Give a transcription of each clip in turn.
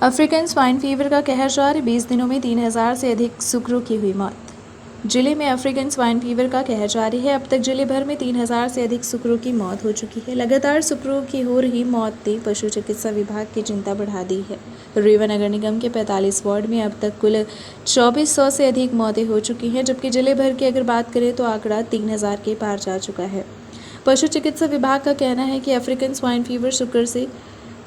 African swine fever का कहर जारी, 20 दिनों में 3000 से अधिक सुकरों की हुई मौत। जिले में अफ्रीकन स्वाइन फीवर का कहर जारी है। अब तक जिले भर में 3000 से अधिक सुकरों की मौत हो चुकी है। लगातार सुकरों की हो रही मौत ने पशु चिकित्सा विभाग की चिंता बढ़ा दी है। रीवा नगर निगम के 45 वार्ड में अब तक कुल 2400 से अधिक मौतें हो चुकी हैं, जबकि जिले भर की अगर बात करें तो आंकड़ा 3000 के पार जा चुका है। पशु चिकित्सा विभाग का कहना है कि अफ्रीकन स्वाइन फीवर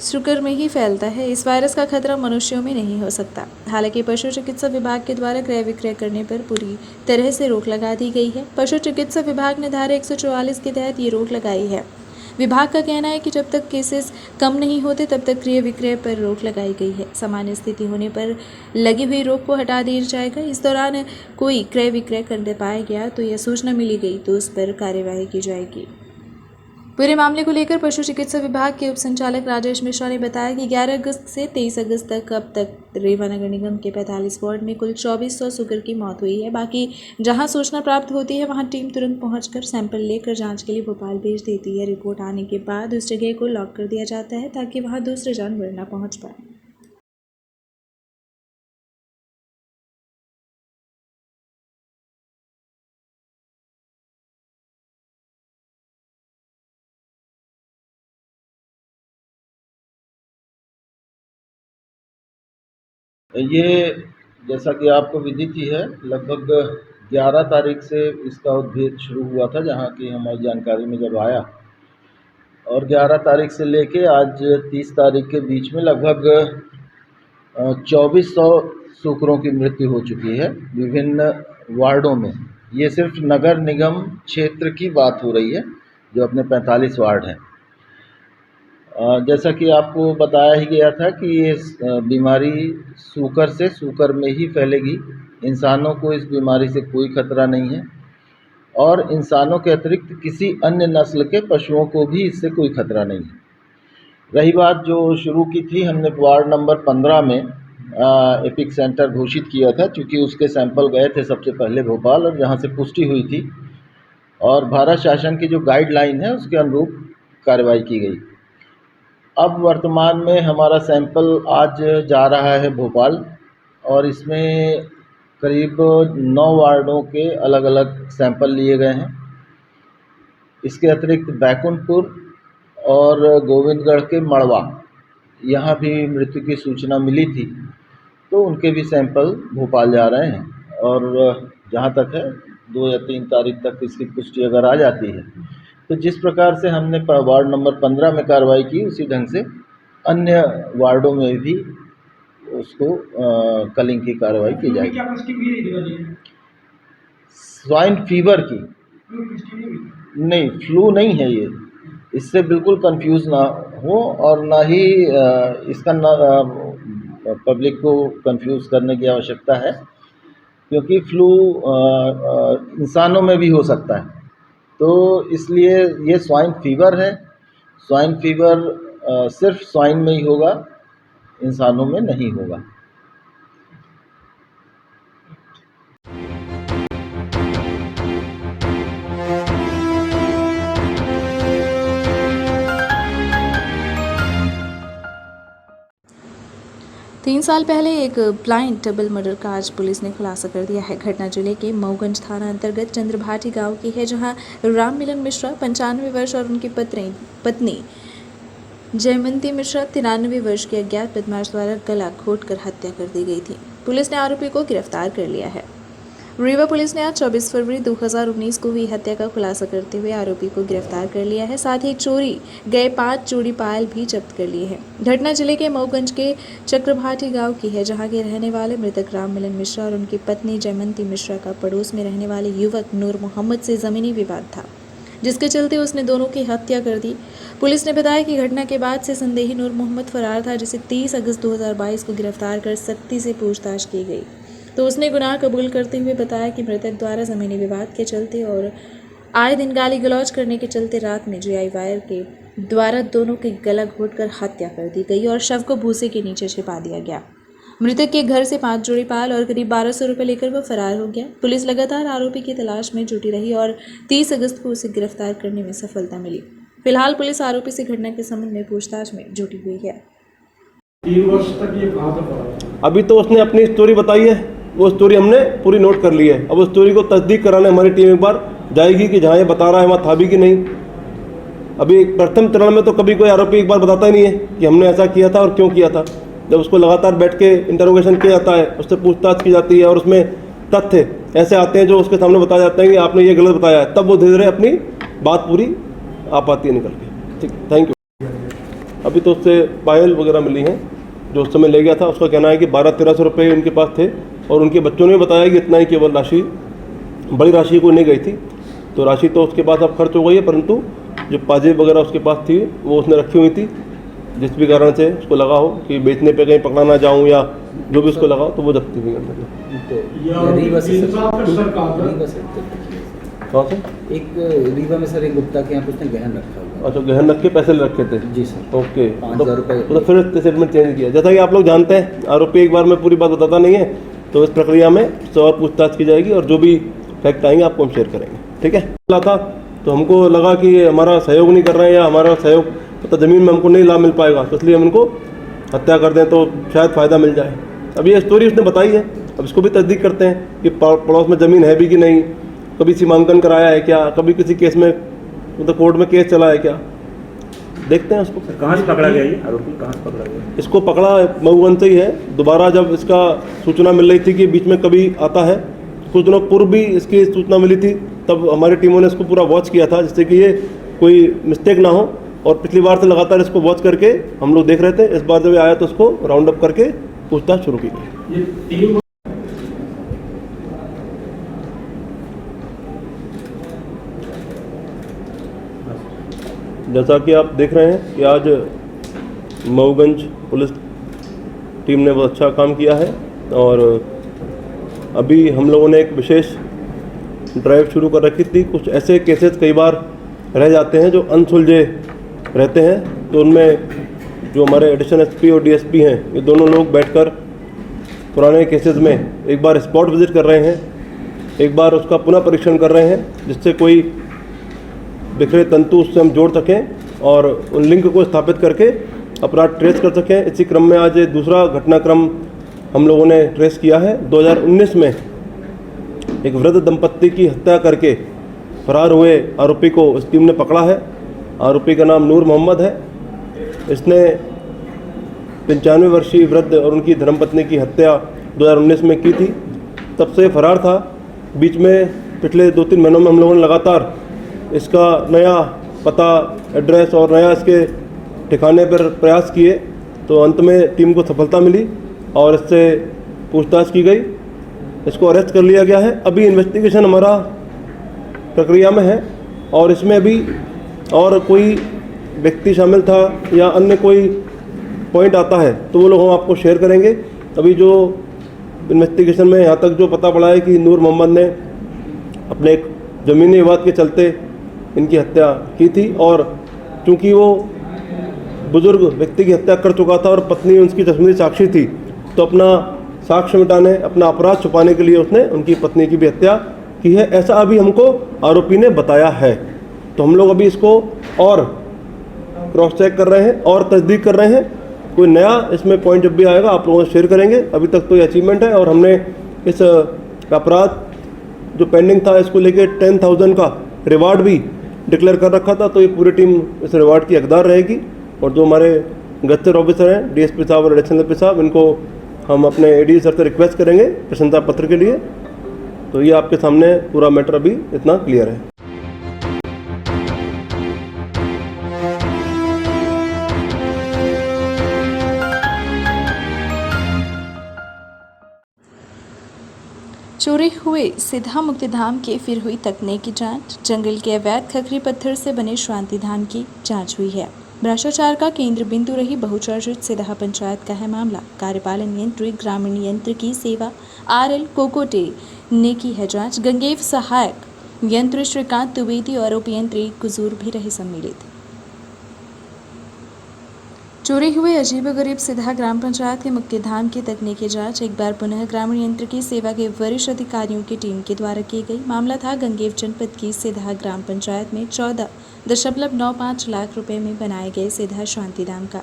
शुकर में ही फैलता है। इस वायरस का खतरा मनुष्यों में नहीं हो सकता। हालांकि पशु चिकित्सा विभाग के द्वारा क्रय विक्रय करने पर पूरी तरह से रोक लगा दी गई है। पशु चिकित्सा विभाग ने धारा 144 के तहत ये रोक लगाई है। विभाग का कहना है कि जब तक केसेस कम नहीं होते तब तक क्रय विक्रय पर रोक लगाई गई है। सामान्य स्थिति होने पर लगी हुई रोक को हटा दिया जाएगा। इस दौरान कोई क्रय विक्रय करने पाया गया तो यह सूचना मिली गई तो उस पर कार्यवाही की जाएगी। पूरे मामले को लेकर पशु चिकित्सा विभाग के उप संचालक राजेश मिश्रा ने बताया कि 11 अगस्त से 23 अगस्त तक अब तक रीवा नगर निगम के 45 वार्ड में कुल 2400 सुगर की मौत हुई है। बाकी जहां सूचना प्राप्त होती है वहां टीम तुरंत पहुंचकर सैंपल लेकर जांच के लिए भोपाल भेज देती है। रिपोर्ट आने के बाद उस जगह को लॉक कर दिया जाता है ताकि वहां दूसरे जानवर न पहुँच पाए। ये जैसा कि आपको विदित ही है, लगभग 11 तारीख से इसका उद्भेद शुरू हुआ था, जहाँ की हमारी जानकारी में जब आया, और 11 तारीख से लेके आज 30 तारीख के बीच में लगभग 2400 सुकरों की मृत्यु हो चुकी है विभिन्न वार्डों में। ये सिर्फ नगर निगम क्षेत्र की बात हो रही है, जो अपने 45 वार्ड हैं। जैसा कि आपको बताया ही गया था कि ये बीमारी सूकर से सूकर में ही फैलेगी। इंसानों को इस बीमारी से कोई खतरा नहीं है और इंसानों के अतिरिक्त किसी अन्य नस्ल के पशुओं को भी इससे कोई खतरा नहीं है। रही बात जो शुरू की थी, हमने वार्ड नंबर 15 में एपिक सेंटर घोषित किया था, क्योंकि उसके सैंपल गए थे सबसे पहले भोपाल, और जहाँ से पुष्टि हुई थी और भारत शासन की जो गाइडलाइन है उसके अनुरूप कार्रवाई की गई। अब वर्तमान में हमारा सैंपल आज जा रहा है भोपाल, और इसमें करीब 9 वार्डों के अलग अलग सैंपल लिए गए हैं। इसके अतिरिक्त बैकुंठपुर और गोविंदगढ़ के मड़वा, यहाँ भी मृत्यु की सूचना मिली थी, तो उनके भी सैंपल भोपाल जा रहे हैं। और जहाँ तक है 2 या 3 तारीख तक इसकी पुष्टि अगर आ जाती है, तो जिस प्रकार से हमने वार्ड नंबर 15 में कार्रवाई की, उसी ढंग से अन्य वार्डों में भी उसको कलिंग की कार्रवाई की जाएगी। स्वाइन फीवर की नहीं, फ्लू नहीं है ये, इससे बिल्कुल कंफ्यूज ना हो, और ना ही इसका पब्लिक को कंफ्यूज करने की आवश्यकता है, क्योंकि फ्लू इंसानों में भी हो सकता है। तो इसलिए ये स्वाइन फीवर है। स्वाइन फीवर सिर्फ स्वाइन में ही होगा, इंसानों में नहीं होगा। 3 साल पहले एक ब्लाइंड डबल मर्डर का आज पुलिस ने खुलासा कर दिया है। घटना जिले के मऊगंज थाना अंतर्गत चंद्रभाटी गांव की है, जहां राम मिलन मिश्रा 95 वर्ष और उनकी पत्नी जयमंती मिश्रा 93 वर्ष की अज्ञात बदमाश द्वारा गला घोंटकर हत्या कर दी गई थी। पुलिस ने आरोपी को गिरफ्तार कर लिया है। रीवा पुलिस ने आज 24 फरवरी 2019 को हुई हत्या का खुलासा करते हुए आरोपी को गिरफ्तार कर लिया है। साथ ही चोरी गए 5 जोड़ी पायल भी जब्त कर लिए हैं। घटना जिले के मऊगंज के चक्रभाटी गांव की है, जहां के रहने वाले मृतक राम मिलन मिश्रा और उनकी पत्नी जयमंती मिश्रा का पड़ोस में रहने वाले युवक नूर मोहम्मद से जमीनी विवाद था, जिसके चलते उसने दोनों की हत्या कर दी। पुलिस ने बताया कि घटना के बाद से संदेही नूर मोहम्मद फरार था, जिसे 30 अगस्त 2022 को गिरफ्तार कर सख्ती से पूछताछ की गई, तो उसने गुनाह कबूल करते हुए बताया कि मृतक द्वारा ज़मीनी विवाद के चलते और आए दिन गाली गलौज करने के चलते रात में जीआई वायर के द्वारा दोनों की गला घोंटकर हत्या कर दी गई और शव को भूसे के नीचे छिपा दिया गया। मृतक के घर से 5 जोड़ी पाल और करीब 1200 रुपये लेकर वह फरार हो गया। पुलिस लगातार आरोपी की तलाश में जुटी रही और 30 अगस्त को उसे गिरफ्तार करने में सफलता मिली। फिलहाल पुलिस आरोपी से घटना के संबंध में पूछताछ में जुटी हुई है। 3 वर्ष तक ये कहाँ पे पड़ा था? अभी तो उसने अपनी स्टोरी बताई है, वो स्टोरी हमने पूरी नोट कर ली है। अब उस स्टोरी को तस्दीक कराने हमारी टीम एक बार जाएगी कि जहाँ ये बता रहा है वहाँ था भी कि नहीं। अभी प्रथम चरण में तो कभी कोई आरोपी एक बार बताता ही नहीं है कि हमने ऐसा किया था और क्यों किया था। जब उसको लगातार बैठ के इंटरोगेशन किया जाता है, उससे पूछताछ की जाती है और उसमें तथ्य ऐसे आते हैं जो उसके सामने बताया जाता है कि आपने ये गलत बताया है, तब वो धीरे धीरे अपनी बात पूरी आ पाती है निकल के। ठीक, थैंक यू। अभी तो उससे पायल वगैरह मिली हैं जो उस समय ले गया था। उसका कहना है कि 1200-1300 रुपये उनके पास थे और उनके बच्चों ने बताया कि इतना ही केवल राशि, बड़ी राशि कोई नहीं गई थी। तो राशि तो उसके पास अब खर्च हो गई है, परंतु जो पाजेब वगैरह उसके पास थी वो उसने रखी हुई थी। जिस भी कारण से उसको लगा हो कि बेचने पे कहीं पकड़ा ना जाऊँ या जो भी उसको लगा हो, तो वो जब्ती हुई अंदर। रीवा से सर कहाँ था? कहाँ से? एक रीवा में सर एक गुप्ता के यहाँ पे उसने गहन रखा हुआ। अच्छा, गहन रख के पैसे ले रखे थे। जी सर। ओके, 5,000 रुपये। तो फिर स्टेटमेंट चेंज किया। जैसा कि आप लोग जानते हैं, आरोपी एक बार में पूरी बात बताता नहीं है, तो इस प्रक्रिया में और पूछताछ की जाएगी और जो भी फैक्ट आएंगे आपको हम शेयर करेंगे। ठीक है। था तो हमको लगा कि ये हमारा सहयोग नहीं कर रहे हैं या हमारा सहयोग मतलब ज़मीन में हमको नहीं लाभ मिल पाएगा, तो इसलिए हम इनको हत्या कर दें तो शायद फ़ायदा मिल जाए। अब ये स्टोरी उसने बताई है, अब इसको भी तस्दीक करते हैं कि पड़ोस में ज़मीन है भी कि नहीं, कभी सीमांकन कराया है क्या, कभी किसी केस में मतलब कोर्ट में केस चला है क्या, देखते हैं उसको। कहाँ से पकड़ा गया ये आरोपी? कहाँ से पकड़ा गया? इसको पकड़ा मऊगंज से ही है। दोबारा जब इसका सूचना मिल रही थी कि बीच में कभी आता है, कुछ दिनों पूर्व भी इसकी सूचना मिली थी, तब हमारी टीमों ने इसको पूरा वॉच किया था जिससे कि ये कोई मिस्टेक ना हो। और पिछली बार से लगातार इसको वॉच करके हम लोग देख रहे थे। इस बार जब ये आया तो उसको राउंड अप करके पूछताछ शुरू की गई। ये 3 जैसा कि आप देख रहे हैं कि आज मऊगंज पुलिस टीम ने बहुत अच्छा काम किया है और अभी हम लोगों ने एक विशेष ड्राइव शुरू कर रखी थी। कुछ ऐसे केसेस कई बार रह जाते हैं जो अनसुलझे रहते हैं, तो उनमें जो हमारे एडिशनल एसपी और डीएसपी हैं, ये दोनों लोग बैठकर पुराने केसेस में एक बार स्पॉट विजिट कर रहे हैं, एक बार उसका पुनः परीक्षण कर रहे हैं, जिससे कोई बिखरे तंतु उससे हम जोड़ सकें और उन लिंक को स्थापित करके अपराध ट्रेस कर सकें। इसी क्रम में आज दूसरा घटनाक्रम हम लोगों ने ट्रेस किया है। 2019 में एक वृद्ध दंपत्ति की हत्या करके फरार हुए आरोपी को इस टीम ने पकड़ा है। आरोपी का नाम नूर मोहम्मद है। इसने 95 वर्षीय वृद्ध और उनकी धर्मपत्नी की हत्या 2019 में की थी। तब से फरार था। बीच में पिछले 2-3 महीनों में हम लोगों ने लगातार इसका नया पता, एड्रेस और नया इसके ठिकाने पर प्रयास किए, तो अंत में टीम को सफलता मिली और इससे पूछताछ की गई। इसको अरेस्ट कर लिया गया है। अभी इन्वेस्टिगेशन हमारा प्रक्रिया में है और इसमें अभी और कोई व्यक्ति शामिल था या अन्य कोई पॉइंट आता है तो वो लोग हम आपको शेयर करेंगे। अभी जो इन्वेस्टिगेशन में यहाँ तक जो पता पड़ा है कि नूर मोहम्मद ने अपने एक ज़मीनी विवाद के चलते इनकी हत्या की थी और चूँकि वो बुज़ुर्ग व्यक्ति की हत्या कर चुका था और पत्नी उसकी तस्वीर साक्षी थी, तो अपना साक्ष्य मिटाने, अपना अपराध छुपाने के लिए उसने उनकी पत्नी की भी हत्या की है, ऐसा अभी हमको आरोपी ने बताया है। तो हम लोग अभी इसको और क्रॉस चेक कर रहे हैं और तस्दीक कर रहे हैं। कोई नया इसमें पॉइंट जब भी आएगा आप लोगों से शेयर करेंगे। अभी तक तो ये अचीवमेंट है और हमने इस अपराध जो पेंडिंग था इसको लेके 10,000 का रिवार्ड भी डिक्लेयर कर रखा था। तो ये पूरी टीम इस रिवार्ड की हकदार रहेगी और जो हमारे गस्टर ऑफिसर हैं डीएसपी साहब और एडिशनल एसपी साहब, इनको हम अपने एडी सर से रिक्वेस्ट करेंगे प्रशंसा पत्र के लिए। तो ये आपके सामने पूरा मैटर अभी इतना क्लियर है। चोरी हुए सिद्धा मुक्तिधाम की फिर हुई तकनीकी जांच। जंगल के अवैध खखरी पत्थर से बने शांति धाम की जांच हुई है। भ्रष्टाचार का केंद्र बिंदु रही बहुचर्चित सिद्धा पंचायत का है मामला। कार्यपालन यंत्री ग्रामीण यंत्र की सेवा RL कोकोटे ने की है जांच। गंगेव सहायक यंत्री श्रीकांत द्विवेदी और उपयंत्री कुजूर भी रहे सम्मिलित। चोरी हुए अजीबोगरीब सिद्धा ग्राम पंचायत के मुक्तिधाम की तकनीकी जांच एक बार पुनः ग्रामीण यंत्र की सेवा के वरिष्ठ अधिकारियों की टीम के द्वारा की गई। मामला था गंगेव जनपद की सिद्धा ग्राम पंचायत में 14.95 लाख रुपए में बनाए गए सिद्धा शांतिधाम का।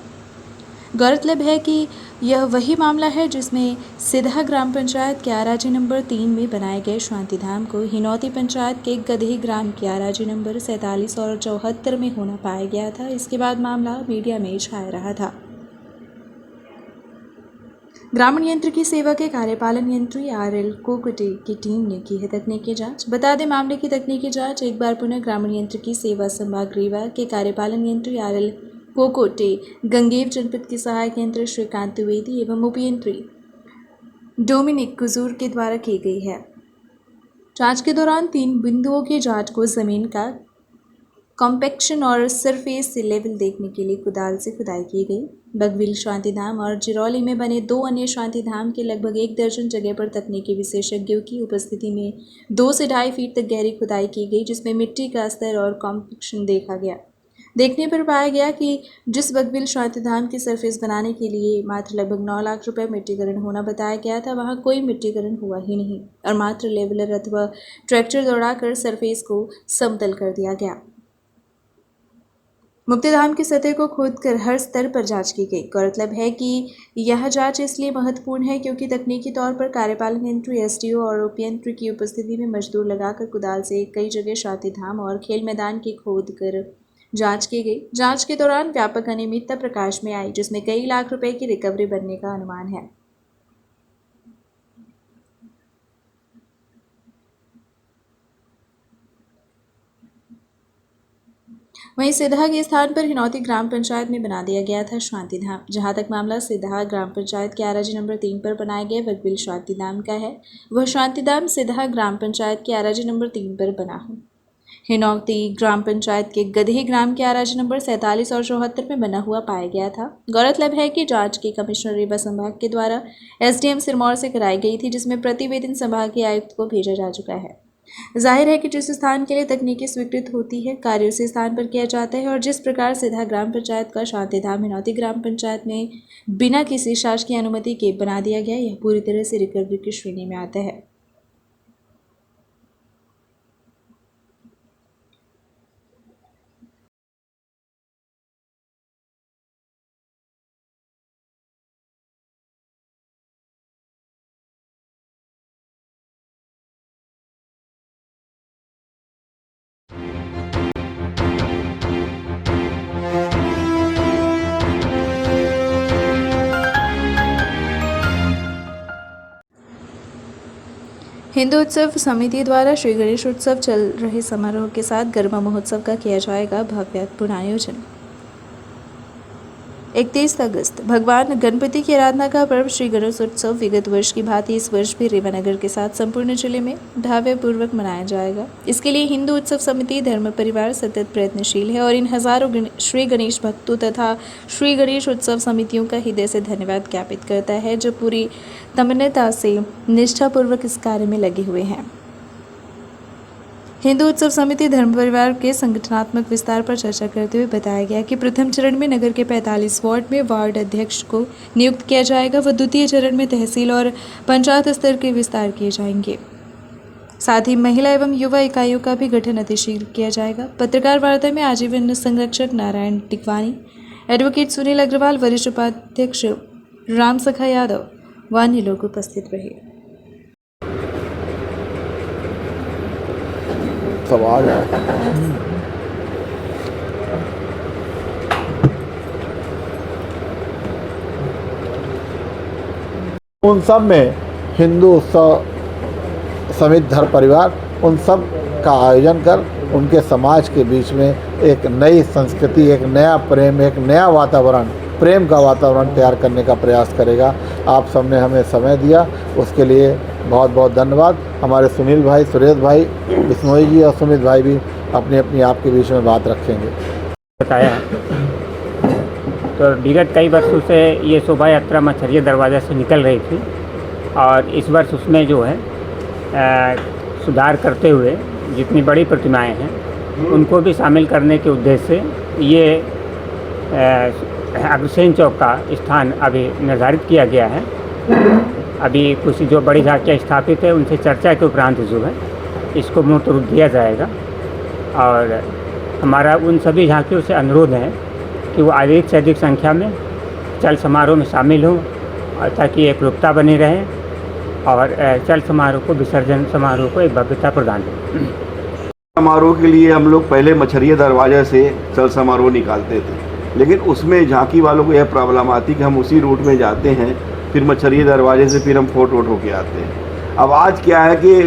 गौरतलब है कि यह वही मामला है जिसमें सिधा ग्राम पंचायत के आराजी नंबर 3 में बनाए गए शांति धाम को हिनौती पंचायत के गधे ग्राम के आराजी नंबर 47 और 74 में होना पाया गया था। इसके बाद मामला मीडिया में छाया रहा था। ग्रामीण यंत्र की सेवा के कार्यपालन यंत्री RL कोकोटे की टीम ने की है तकनीकी जांच। बता दें, मामले की तकनीकी जांच एक बार पुनः ग्रामीण यंत्र की सेवा संभाग रीवा के कार्यपालन यंत्री RL कोकोटे, गंगेव जनपद के सहायक यंत्री श्रीकांत द्विवेदी एवं उपयंत्री डोमिनिक कुजूर के द्वारा की गई है। जांच के दौरान 3 बिंदुओं की जांच को जमीन का कॉम्पैक्शन और सरफेस लेवल देखने के लिए कुदाल से खुदाई की गई। बगविल शांतिधाम और जिरौली में बने 2 अन्य शांतिधाम के लगभग 1 दर्जन जगह पर तकनीकी विशेषज्ञों की उपस्थिति में 2 से 2.5 फीट तक गहरी खुदाई की गई, जिसमें मिट्टी का स्तर और कॉम्पैक्शन देखा गया। देखने पर पाया गया कि जिस बगविल शांतिधाम की सरफेस बनाने के लिए मात्र लगभग 9 लाख रुपए मिट्टीकरण होना बताया गया था, वहां कोई मिट्टीकरण हुआ ही नहीं और मात्र लेवलर अथवा ट्रैक्टर दौड़ाकर सरफेस को समतल कर दिया गया। मुक्तिधाम की सतह को खोदकर हर स्तर पर जांच की गई। गौरतलब है कि यह जांच इसलिए महत्वपूर्ण है क्योंकि तकनीकी तौर पर कार्यपालन यंत्री SDO और उपयंत्री की उपस्थिति में मजदूर लगाकर कुदाल से कई जगह शांतिधाम और खेल मैदान की खोद कर जांच की गई। जांच के दौरान व्यापक अनियमितता प्रकाश में आई, जिसमें कई लाख रुपए की रिकवरी बनने का अनुमान है। वहीं सिधा के स्थान पर हिनौती ग्राम पंचायत में बना दिया गया था शांतिधाम। जहां तक मामला सिधा ग्राम पंचायत के आराजी नंबर 3 पर बनाए गए बगविल शांतिधाम का है, वह शांतिधाम सिधा ग्राम पंचायत के आराजी नंबर 3 पर बना है। हिनौती ग्राम पंचायत के गधे ग्राम के आराजी नंबर 47 और 74 में बना हुआ पाया गया था। गौरतलब है कि जांच की कमिश्नर रीवा संभाग के द्वारा SDM सिरमौर से कराई गई थी, जिसमें प्रतिवेदन संभाग के आयुक्त को भेजा जा चुका है। जाहिर है कि जिस स्थान के लिए तकनीकी स्वीकृत होती है, कार्य उसी स्थान पर किया जाता है और जिस प्रकार सिधा ग्राम पंचायत का शांतिधाम हिनौती ग्राम पंचायत में बिना किसी शासकीय अनुमति के बना दिया गया, यह पूरी तरह से रिकवरी की श्रेणी में आता है। हिंदू उत्सव समिति द्वारा श्री गणेश उत्सव चल रहे समारोह के साथ गरबा महोत्सव का किया जाएगा भव्यपूर्ण आयोजन। 31 अगस्त भगवान गणपति की आराधना का पर्व श्री गणेश उत्सव विगत वर्ष की भांति इस वर्ष भी रीवा नगर के साथ संपूर्ण जिले में भव्यपूर्वक मनाया जाएगा। इसके लिए हिंदू उत्सव समिति धर्म परिवार सतत प्रयत्नशील है और इन हजारों श्री गणेश भक्तों तथा श्री गणेश उत्सव समितियों का हृदय से धन्यवाद ज्ञापित करता है, जो पूरी तमन्नता से निष्ठापूर्वक इस कार्य में लगे हुए हैं। हिंदू उत्सव समिति धर्म परिवार के संगठनात्मक विस्तार पर चर्चा करते हुए बताया गया कि प्रथम चरण में नगर के 45 वार्ड में वार्ड अध्यक्ष को नियुक्त किया जाएगा व द्वितीय चरण में तहसील और पंचायत स्तर के विस्तार किए जाएंगे। साथ ही महिला एवं युवा इकाइयों का भी गठन अतिशीघ्र किया जाएगा। पत्रकार वार्ता में आजीवन संरक्षक नारायण टिकवानी, एडवोकेट सुनील अग्रवाल, वरिष्ठ उपाध्यक्ष राम सखा यादव व अन्य लोग उपस्थित रहे। सवाल है उन सब में हिंदू उत्सव समिति धर्म परिवार उन सब का आयोजन कर उनके समाज के बीच में एक नई संस्कृति, एक नया प्रेम, एक नया वातावरण, प्रेम का वातावरण तैयार करने का प्रयास करेगा। आप सबने हमें समय दिया, उसके लिए बहुत बहुत धन्यवाद। हमारे सुनील भाई, सुरेश भाई, बिश्नोई जी और सुमित भाई भी अपनी अपनी आपके बीच में बात रखेंगे। बताया तो विगत कई वर्षों से ये शोभा यात्रा मछरिया दरवाज़ा से निकल रही थी और इस वर्ष उसमें जो है सुधार करते हुए जितनी बड़ी प्रतिमाएं हैं उनको भी शामिल करने के उद्देश्य से ये अग्रसेन चौक का स्थान अभी निर्धारित किया गया है। अभी कुछ जो बड़ी झांकियाँ स्थापित है उनसे चर्चा के उपरांत जो है इसको मूर्त रूप दिया जाएगा और हमारा उन सभी झांकियों से अनुरोध है कि वो अधिक से अधिक संख्या में चल समारोह में शामिल हों और ताकि एकरूपता बनी रहे और चल समारोह को, विसर्जन समारोह को एक भव्यता प्रदान हो। समारोह के लिए हम लोग पहले मछरिया दरवाजे से चल समारोह निकालते थे, लेकिन उसमें झांकी वालों को यह प्रॉब्लम आती कि हम उसी रूट में जाते हैं, फिर मछरिया दरवाजे से फिर हम फोर्ट वोट होके आते हैं। अब आज क्या है कि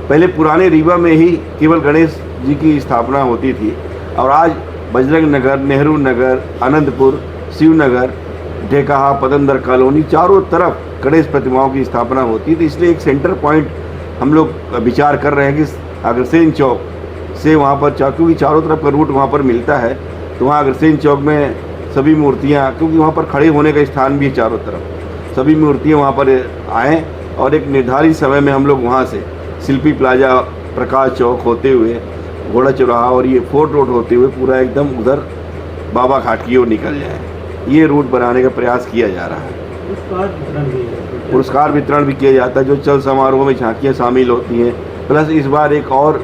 पहले पुराने रीवा में ही केवल गणेश जी की स्थापना होती थी और आज बजरंग नगर, नेहरू नगर, आनंदपुर, शिवनगर, ढेकाहा, पतंदर कॉलोनी, चारों तरफ गणेश प्रतिमाओं की स्थापना होती थी। इसलिए एक सेंटर पॉइंट हम लोग विचार कर रहे हैं कि अग्रसेन चौक से वहाँ पर, क्योंकि चारों तरफ का रूट वहाँ पर मिलता है, तो वहाँ अग्रसेन चौक में सभी मूर्तियाँ, क्योंकि वहाँ पर खड़े होने का स्थान भी है चारों तरफ, सभी मूर्तियाँ वहाँ पर आएँ और एक निर्धारित समय में हम लोग वहाँ से शिल्पी प्लाजा, प्रकाश चौक होते हुए घोड़ा चौराहा और ये फोर्ट रोड होते हुए पूरा एकदम उधर बाबा घाट की ओर निकल जाए। ये रूट बनाने का प्रयास किया जा रहा है। पुरस्कार वितरण भी किया जाता है। जो चल समारोह में झांकियाँ शामिल होती हैं, प्लस इस बार एक और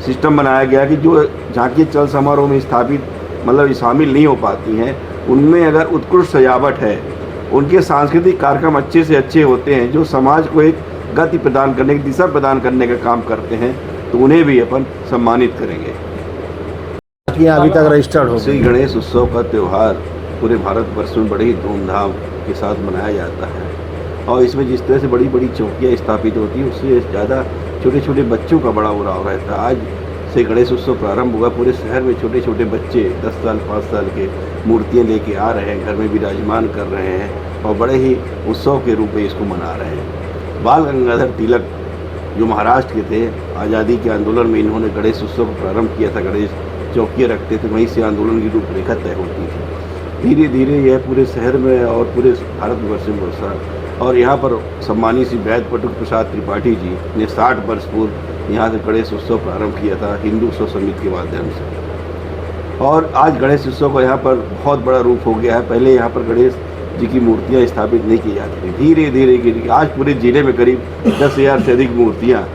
सिस्टम बनाया गया कि जो झांकियाँ चल समारोह में स्थापित मतलब शामिल नहीं हो पाती हैं, उनमें अगर उत्कृष्ट सजावट है, उनके सांस्कृतिक कार्यक्रम अच्छे से अच्छे होते हैं, जो समाज को एक गति प्रदान करने की, दिशा प्रदान करने का काम करते हैं, तो उन्हें भी अपन सम्मानित करेंगे। अभी तक रजिस्टर्ड हो श्री गणेश उत्सव का त्यौहार पूरे भारतवर्ष में बड़े ही धूमधाम के साथ मनाया जाता है और इसमें जिस तरह से बड़ी बड़ी चौकियाँ स्थापित होती हैं, उससे ज़्यादा छोटे छोटे बच्चों का बड़ा उड़ाव रहता है। आज से गणेश उत्सव प्रारंभ हुआ, पूरे शहर में छोटे छोटे बच्चे 10 साल 5 साल के मूर्तियाँ लेके आ रहे हैं, घर में विराजमान कर रहे हैं और बड़े ही उत्सव के रूप में इसको मना रहे हैं। बाल गंगाधर तिलक जो महाराष्ट्र के थे, आज़ादी के आंदोलन में इन्होंने गणेश उत्सव को प्रारंभ किया था। गणेश चौकियाँ रखते थे, वहीं से आंदोलन की रूपरेखा तय होती थी। धीरे धीरे यह पूरे शहर में और पूरे भारतवर्ष में बसा और यहाँ पर सम्मानित श्री वैद्य पटुक प्रसाद त्रिपाठी जी ने 60 वर्ष पूर्व यहाँ से गणेश उत्सव प्रारंभ किया था हिंदू उत्सव समिति के माध्यम से, और आज गणेश उत्सव का यहाँ पर बहुत बड़ा रूप हो गया है। पहले यहाँ पर गणेश जी की मूर्तियाँ स्थापित नहीं की जाती थी, धीरे धीरे आज पूरे ज़िले में करीब 10,000 से अधिक मूर्तियाँ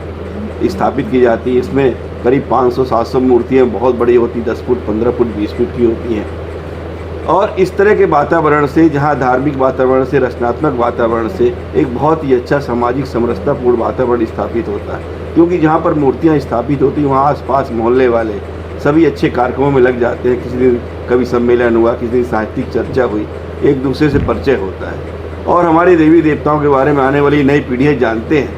स्थापित की जाती हैं। इसमें करीब 500-700 मूर्तियाँ बहुत बड़ी होती, 10 फुट, 15 फुट, 20 फुट की होती हैं। और इस तरह के वातावरण से, जहाँ धार्मिक वातावरण से, रचनात्मक वातावरण से एक बहुत ही अच्छा सामाजिक समरसतापूर्ण वातावरण स्थापित होता है, क्योंकि जहाँ पर मूर्तियाँ स्थापित होती हैं वहाँ आसपास मोहल्ले वाले सभी अच्छे कार्यक्रमों में लग जाते हैं। किसी दिन कवि सम्मेलन हुआ, किसी दिन साहित्यिक चर्चा हुई, एक दूसरे से परिचय होता है और हमारे देवी देवताओं के बारे में आने वाली नई पीढ़ियाँ जानते हैं,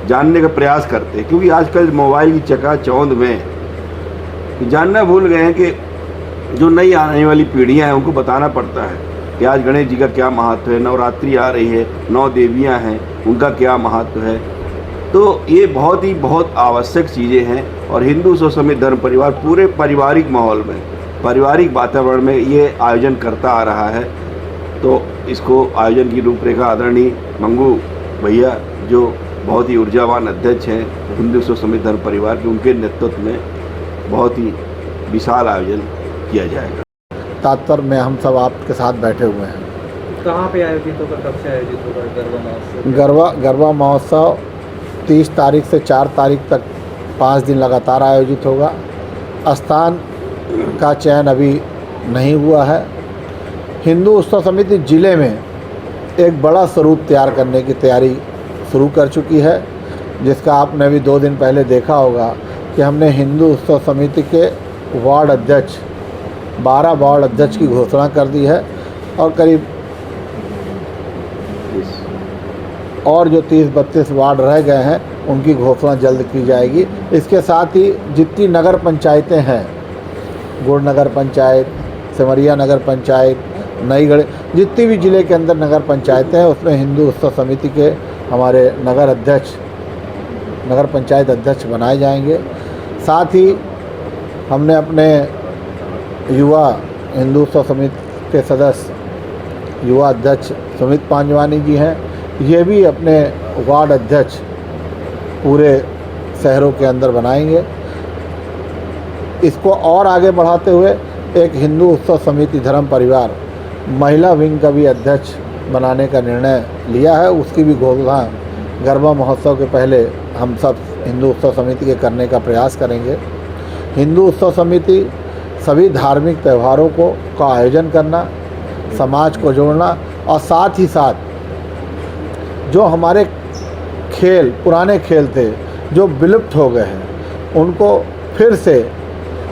जानने का प्रयास करते हैं, क्योंकि आजकल मोबाइल की चकाचौंध में जानना भूल गए हैं कि जो नई आने वाली पीढ़ियां हैं उनको बताना पड़ता है कि आज गणेश जी का क्या महत्व है, नवरात्रि आ रही है, 9 देवियां हैं, उनका क्या महत्व है। तो ये बहुत आवश्यक चीज़ें हैं और हिंदू उत्सव समिति धर्म परिवार पूरे पारिवारिक माहौल में, पारिवारिक वातावरण में ये आयोजन करता आ रहा है। तो इसको आयोजन की रूपरेखा आदरणीय मंगू भैया, जो बहुत ही ऊर्जावान अध्यक्ष हैं हिंदू उत्सव समिति धर्म परिवार के, उनके नेतृत्व में बहुत ही विशाल आयोजन किया जाएगा। तात्पर्य में हम सब आपके साथ बैठे हुए हैं। कहाँ पे आयोजित होगा, कब से आयोजित होगा गरबा महोत्सव? गरबा महोत्सव 30 तारीख से 4 तारीख तक 5 दिन लगातार आयोजित होगा। स्थान का चयन अभी नहीं हुआ है। हिंदू उत्सव समिति जिले में एक बड़ा स्वरूप तैयार करने की तैयारी शुरू कर चुकी है, जिसका आपने भी 2 दिन पहले देखा होगा कि हमने हिंदू उत्सव समिति के वार्ड अध्यक्ष 12 वार्ड अध्यक्ष की घोषणा कर दी है और करीब और जो 30-32 वार्ड रह गए हैं उनकी घोषणा जल्द की जाएगी। इसके साथ ही जितनी नगर पंचायतें हैं, गुड़ नगर पंचायत, सिमरिया नगर पंचायत, नईगढ़, जितनी भी ज़िले के अंदर नगर पंचायतें हैं उसमें हिंदू उत्सव समिति के हमारे नगर पंचायत अध्यक्ष बनाए जाएंगे। साथ ही हमने अपने युवा हिंदू उत्सव समिति के सदस्य युवा अध्यक्ष सुमित पांजवानी जी हैं, ये भी अपने वार्ड अध्यक्ष पूरे शहरों के अंदर बनाएंगे। इसको और आगे बढ़ाते हुए एक हिंदू उत्सव समिति धर्म परिवार महिला विंग का भी अध्यक्ष बनाने का निर्णय लिया है। उसकी भी घोषणा गरबा महोत्सव के पहले हम सब हिंदू उत्सव समिति के करने का प्रयास करेंगे। हिंदू उत्सव समिति सभी धार्मिक त्योहारों का आयोजन करना, समाज को जोड़ना और साथ ही साथ जो हमारे खेल, पुराने खेल थे जो विलुप्त हो गए हैं, उनको फिर से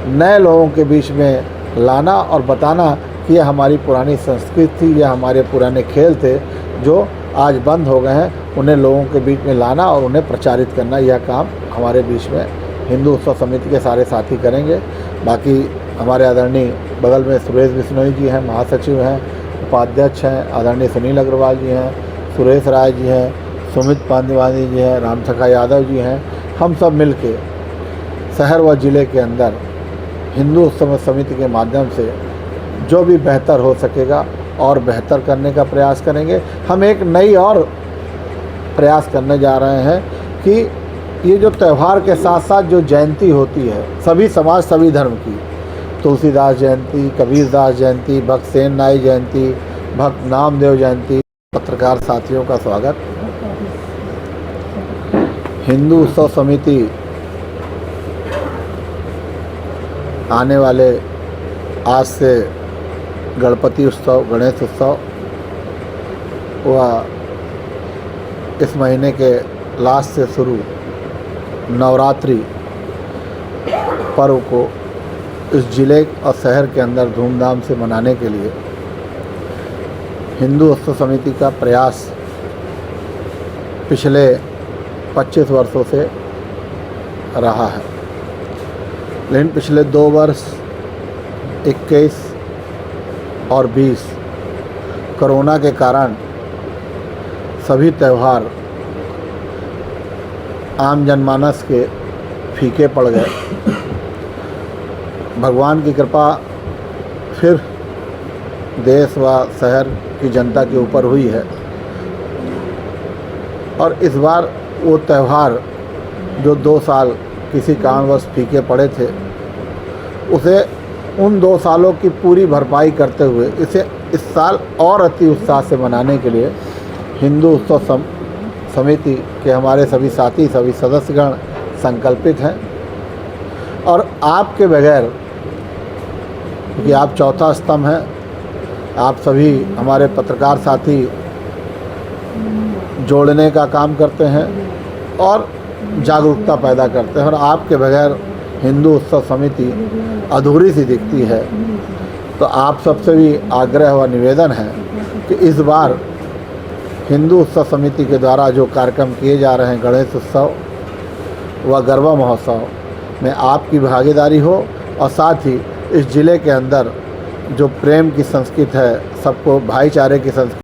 नए लोगों के बीच में लाना और बताना कि यह हमारी पुरानी संस्कृति थी, यह हमारे पुराने खेल थे जो आज बंद हो गए हैं, उन्हें लोगों के बीच में लाना और उन्हें प्रचारित करना, यह काम हमारे बीच में हिंदू उत्सव समिति के सारे साथी करेंगे। बाकी हमारे आदरणीय बगल में सुरेश बिश्नोई जी हैं, महासचिव हैं, उपाध्यक्ष हैं, आदरणीय सुनील अग्रवाल जी हैं, सुरेश राय जी हैं, सुमित पांडवानी जी हैं, रामसखा यादव जी हैं। हम सब मिलके शहर व ज़िले के अंदर हिंदू उत्सव समिति के माध्यम से जो भी बेहतर हो सकेगा और बेहतर करने का प्रयास करेंगे। हम एक नई और प्रयास करने जा रहे हैं कि ये जो त्यौहार के साथ साथ जो जयंती होती है सभी समाज सभी धर्म की, तुलसीदास जयंती, कबीरदास जयंती, भक्त सेन नाई जयंती, भक्त नामदेव जयंती। पत्रकार साथियों का स्वागत। हिंदू उत्सव समिति आने वाले आज से गणपति उत्सव, गणेश उत्सव व इस महीने के लास्ट से शुरू नवरात्रि पर्व को इस ज़िले और शहर के अंदर धूमधाम से मनाने के लिए हिंदू उत्सव समिति का प्रयास पिछले 25 वर्षों से रहा है। लेकिन पिछले 2 वर्ष 21 और 20 कोरोना के कारण सभी त्यौहार आम जनमानस के फीके पड़ गए। भगवान की कृपा फिर देश व शहर की जनता के ऊपर हुई है और इस बार वो त्यौहार जो 2 साल किसी कारणवश फीके पड़े थे, उसे उन 2 सालों की पूरी भरपाई करते हुए इसे इस साल और अति उत्साह से मनाने के लिए हिंदू उत्सव समिति के हमारे सभी साथी, सभी सदस्यगण संकल्पित हैं। और आपके बगैर, क्योंकि आप चौथा स्तंभ हैं, आप सभी हमारे पत्रकार साथी जोड़ने का काम करते हैं और जागरूकता पैदा करते हैं, और आपके बगैर हिंदू उत्सव समिति अधूरी सी दिखती है। तो आप सबसे भी आग्रह व निवेदन है कि इस बार हिंदू उत्सव समिति के द्वारा जो कार्यक्रम किए जा रहे हैं, गणेश उत्सव व गरबा महोत्सव में आपकी भागीदारी हो और साथ ही इस ज़िले के अंदर जो प्रेम की संस्कृति है, सबको भाईचारे की संस्कृति